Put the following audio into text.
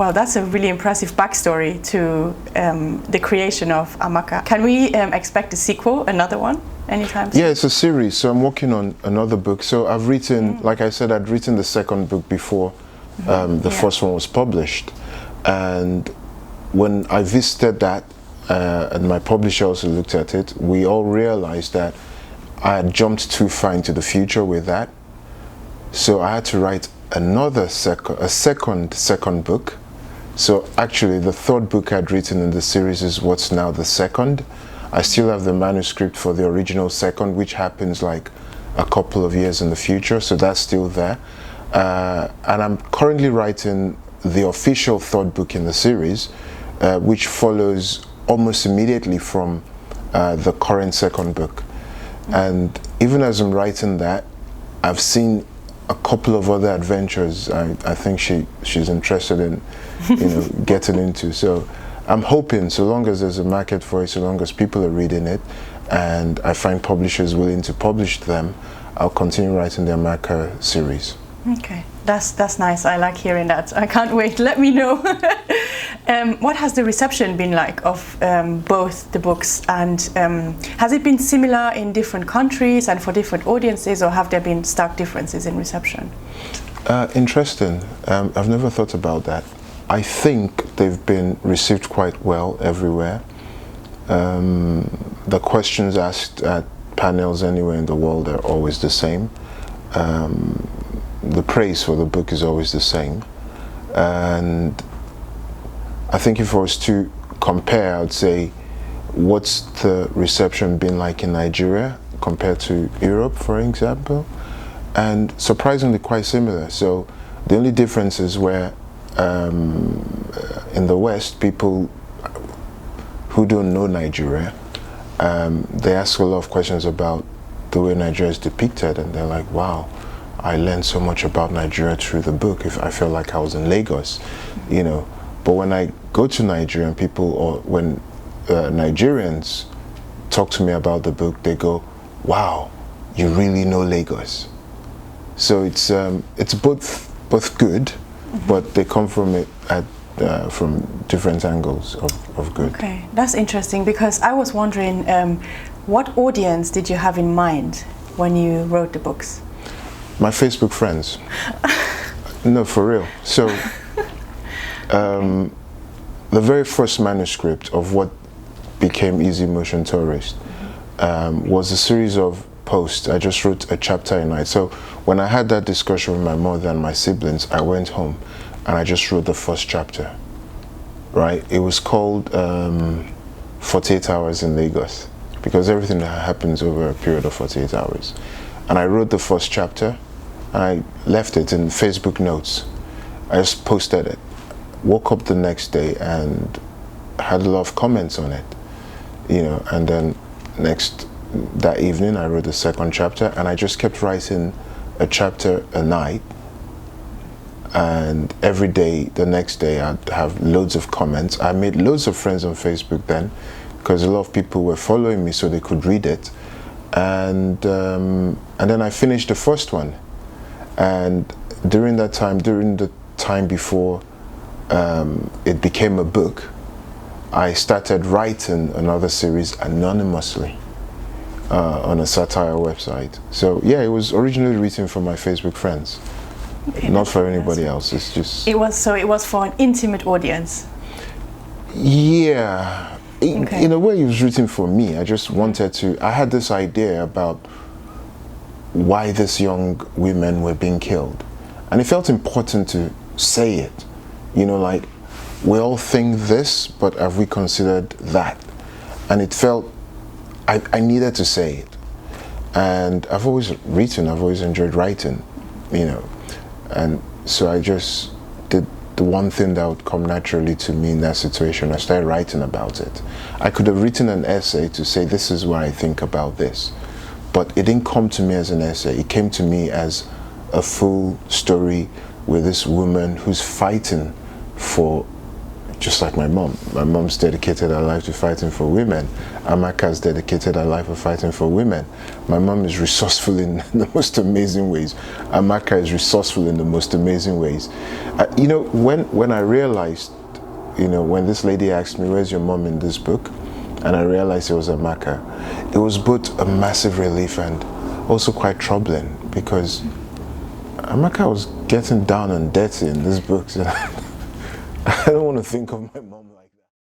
Well, that's a really impressive backstory to the creation of Amaka. Can we expect a sequel, another one, anytime soon? Yeah, it's a series. So I'm working on another book. So I've written, like I said, I'd written the second book before the first one was published. And when I visited that, and my publisher also looked at it, we all realized that I had jumped too far into the future with that. So I had to write another second book. So actually the third book I'd written in the series is what's now the second. I still have the manuscript for the original second, which happens like a couple of years in the future, so that's still there. And I'm currently writing the official third book in the series, which follows almost immediately from the current second book. And even as I'm writing that, I've seen a couple of other adventures I think she's interested in, getting into. So I'm hoping, so long as there's a market for it, so long as people are reading it, and I find publishers willing to publish them, I'll continue writing the Amaka series. Okay, that's nice. I like hearing that. I can't wait. Let me know. What has the reception been like of both the books, and has it been similar in different countries and for different audiences, or have there been stark differences in reception? Interesting. I've never thought about that. I think they've been received quite well everywhere. The questions asked at panels anywhere in the world are always the same. The praise for the book is always the same. And I think if I was to compare, I would say, what's the reception been like in Nigeria compared to Europe, for example? And surprisingly quite similar. So the only difference is where in the West, people who don't know Nigeria, they ask a lot of questions about the way Nigeria is depicted, and they're like, wow, I learned so much about Nigeria through the book. If I felt like I was in Lagos, But when I go to Nigerian people, or when Nigerians talk to me about the book, they go, wow, you really know Lagos. So it's both good, but they come from it from different angles of good. Okay, that's interesting, because I was wondering, what audience did you have in mind when you wrote the books? My Facebook friends. No, for real. So the very first manuscript of what became Easy Motion Tourist was a series of posts. I just wrote a chapter a night. So when I had that discussion with my mother and my siblings, I went home and I just wrote the first chapter, right? It was called 48 Hours in Lagos, because everything that happens over a period of 48 hours. And I wrote the first chapter, and I left it in Facebook notes. I just posted it. Woke up the next day and had a lot of comments on it, and then that evening I wrote the second chapter, and I just kept writing a chapter a night, and every day, the next day, I'd have loads of comments. I made loads of friends on Facebook then, because a lot of people were following me so they could read it, and then I finished the first one. And during the time before it became a book, I started writing another series anonymously on a satire website. So yeah, it was originally written for my Facebook friends, not for anybody else. It's just it was for an intimate audience. Yeah, in a way, it was written for me. I just wanted to. I had this idea about why these young women were being killed, and it felt important to say it. Like, we all think this, but have we considered that? And it felt I needed to say it. And I've always written, I've always enjoyed writing, and so I just did the one thing that would come naturally to me in that situation. I started writing about it. I could have written an essay to say, this is what I think about this, but it didn't come to me as an essay. It came to me as a full story with this woman who's fighting for just like my mom. My mom's dedicated her life to fighting for women. Amaka's dedicated her life to fighting for women. My mom is resourceful in the most amazing ways. Amaka is resourceful in the most amazing ways. You know, when I realized, you know, when this lady asked me, where's your mom in this book? And I realized it was Amaka. It was both a massive relief and also quite troubling, because Amaka was getting down and dirty in this book. I don't want to think of my mom like